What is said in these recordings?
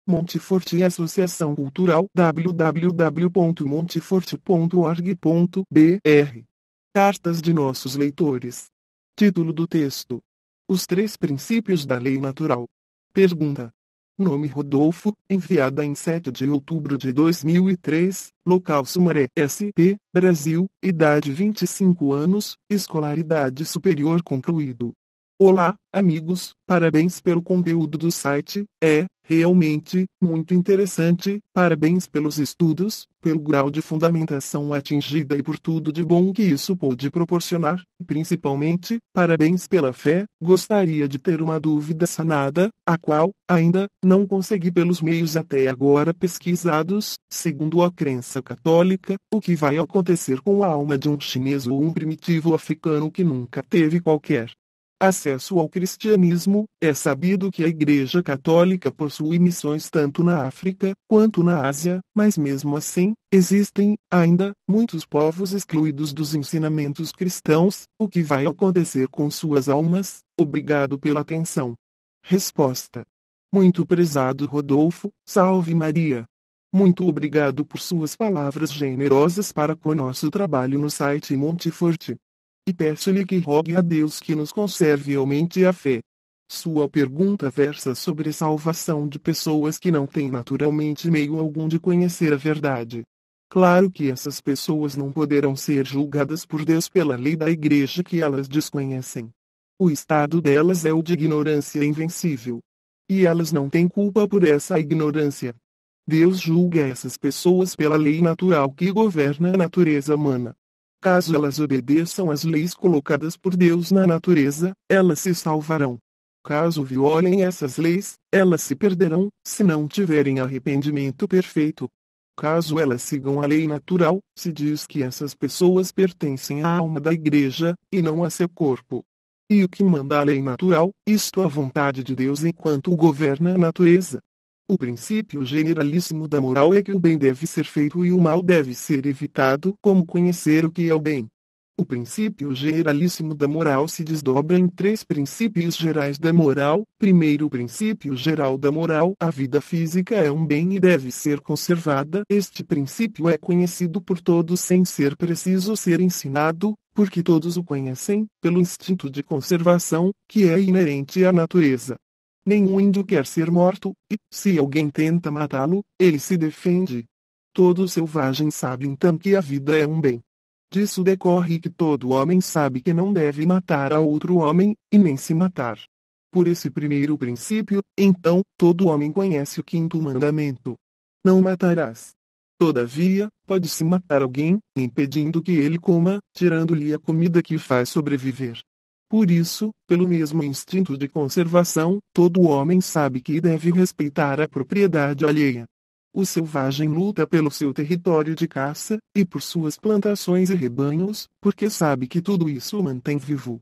Monteforte Associação Cultural www.monteforte.org.br. Cartas de nossos leitores. Título do texto: Os Três Princípios da Lei Natural. Pergunta: Nome Rodolfo, enviada em 7 de outubro de 2003, local Sumaré, SP, Brasil, idade 25 anos, escolaridade superior concluído. Olá, amigos, parabéns pelo conteúdo do site, é, realmente, muito interessante, parabéns pelos estudos, pelo grau de fundamentação atingida e por tudo de bom que isso pôde proporcionar, e principalmente, parabéns pela fé, gostaria de ter uma dúvida sanada, a qual, ainda, não consegui pelos meios até agora pesquisados, segundo a crença católica, o que vai acontecer com a alma de um chinês ou um primitivo africano que nunca teve qualquer acesso ao cristianismo. É sabido que a Igreja Católica possui missões tanto na África quanto na Ásia, mas mesmo assim, existem, ainda, muitos povos excluídos dos ensinamentos cristãos. O que vai acontecer com suas almas? Obrigado pela atenção. Resposta: Muito prezado Rodolfo, salve Maria. Muito obrigado por suas palavras generosas para com nosso trabalho no site Monteforte. E peço-lhe que rogue a Deus que nos conserve aumente a fé. Sua pergunta versa sobre a salvação de pessoas que não têm naturalmente meio algum de conhecer a verdade. Claro que essas pessoas não poderão ser julgadas por Deus pela lei da Igreja que elas desconhecem. O estado delas é o de ignorância invencível. E elas não têm culpa por essa ignorância. Deus julga essas pessoas pela lei natural que governa a natureza humana. Caso elas obedeçam às leis colocadas por Deus na natureza, elas se salvarão. Caso violem essas leis, elas se perderão, se não tiverem arrependimento perfeito. Caso elas sigam a lei natural, se diz que essas pessoas pertencem à alma da Igreja, e não a seu corpo. E o que manda a lei natural, isto a vontade de Deus enquanto governa a natureza. O princípio generalíssimo da moral é que o bem deve ser feito e o mal deve ser evitado. Como conhecer o que é o bem? O princípio generalíssimo da moral se desdobra em três princípios gerais da moral. Primeiro princípio geral da moral: a vida física é um bem e deve ser conservada. Este princípio é conhecido por todos sem ser preciso ser ensinado, porque todos o conhecem, pelo instinto de conservação, que é inerente à natureza. Nenhum índio quer ser morto, e, se alguém tenta matá-lo, ele se defende. Todo selvagem sabe então que a vida é um bem. Disso decorre que todo homem sabe que não deve matar a outro homem, e nem se matar. Por esse primeiro princípio, então, todo homem conhece o quinto mandamento: Não matarás. Todavia, pode-se matar alguém, impedindo que ele coma, tirando-lhe a comida que faz sobreviver. Por isso, pelo mesmo instinto de conservação, todo homem sabe que deve respeitar a propriedade alheia. O selvagem luta pelo seu território de caça, e por suas plantações e rebanhos, porque sabe que tudo isso o mantém vivo.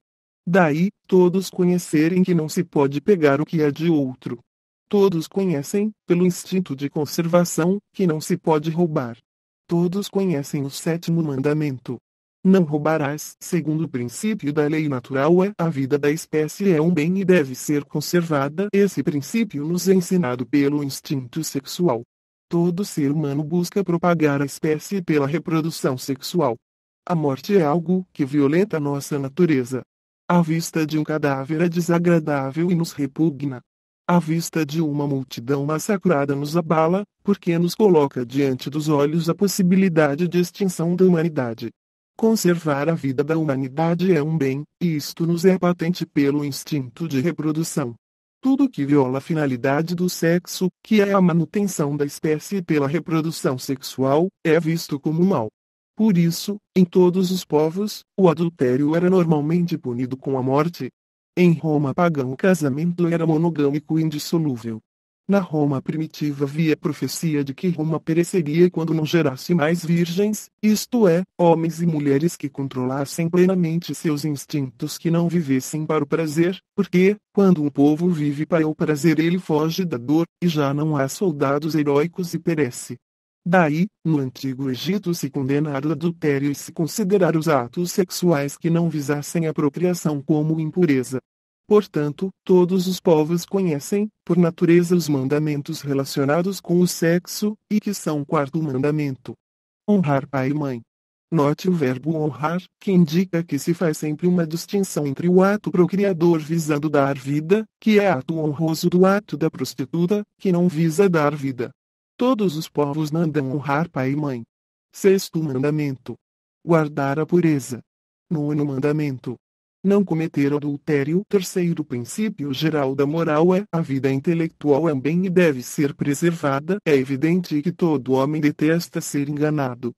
Daí, todos conhecerem que não se pode pegar o que é de outro. Todos conhecem, pelo instinto de conservação, que não se pode roubar. Todos conhecem o sétimo mandamento: Não roubarás. Segundo o princípio da lei natural a vida da espécie é um bem e deve ser conservada. Esse princípio nos é ensinado pelo instinto sexual. Todo ser humano busca propagar a espécie pela reprodução sexual. A morte é algo que violenta nossa natureza. A vista de um cadáver é desagradável e nos repugna. A vista de uma multidão massacrada nos abala, porque nos coloca diante dos olhos a possibilidade de extinção da humanidade. Conservar a vida da humanidade é um bem, e isto nos é patente pelo instinto de reprodução. Tudo que viola a finalidade do sexo, que é a manutenção da espécie pela reprodução sexual, é visto como mal. Por isso, em todos os povos, o adultério era normalmente punido com a morte. Em Roma pagã o casamento era monogâmico e indissolúvel. Na Roma primitiva havia profecia de que Roma pereceria quando não gerasse mais virgens, isto é, homens e mulheres que controlassem plenamente seus instintos, que não vivessem para o prazer, porque, quando um povo vive para o prazer ele foge da dor, e já não há soldados heróicos e perece. Daí, no Antigo Egito se condenar o adultério e se considerar os atos sexuais que não visassem a procriação como impureza. Portanto, todos os povos conhecem, por natureza, os mandamentos relacionados com o sexo, e que são o quarto mandamento. Honrar pai e mãe. Note o verbo honrar, que indica que se faz sempre uma distinção entre o ato procriador visando dar vida, que é ato honroso, do ato da prostituta, que não visa dar vida. Todos os povos mandam honrar pai e mãe. Sexto mandamento. Guardar a pureza. Nono mandamento. Não cometer adultério. Terceiro princípio geral da moral é: a vida intelectual é bem e deve ser preservada. É evidente que todo homem detesta ser enganado.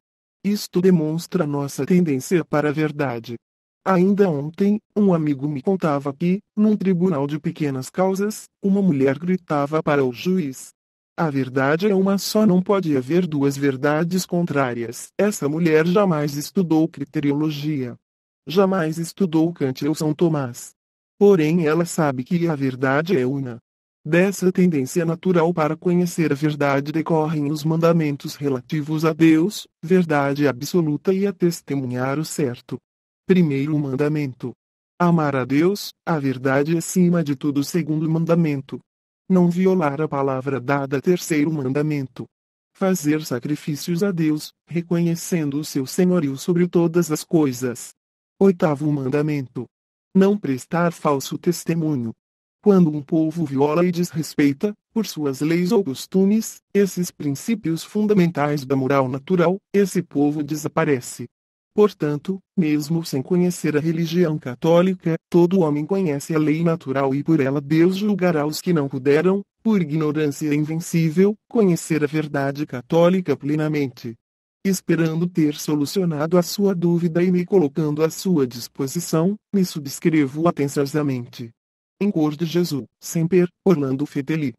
Isto demonstra nossa tendência para a verdade. Ainda ontem, um amigo me contava que, num tribunal de pequenas causas, uma mulher gritava para o juiz: a verdade é uma só, não pode haver duas verdades contrárias. Essa mulher jamais estudou criteriologia. Jamais estudou Kant ou São Tomás. Porém, ela sabe que a verdade é una. Dessa tendência natural para conhecer a verdade decorrem os mandamentos relativos a Deus, verdade absoluta, e a testemunhar o certo. Primeiro mandamento. Amar a Deus, a verdade acima de tudo. Segundo mandamento. Não violar a palavra dada. Terceiro mandamento. Fazer sacrifícios a Deus, reconhecendo o seu senhorio sobre todas as coisas. Oitavo mandamento. Não prestar falso testemunho. Quando um povo viola e desrespeita, por suas leis ou costumes, esses princípios fundamentais da moral natural, esse povo desaparece. Portanto, mesmo sem conhecer a religião católica, todo homem conhece a lei natural e por ela Deus julgará os que não puderam, por ignorância invencível, conhecer a verdade católica plenamente. Esperando ter solucionado a sua dúvida e me colocando à sua disposição, me subscrevo atenciosamente. Em cor de Jesus, sempre, Orlando Fedeli.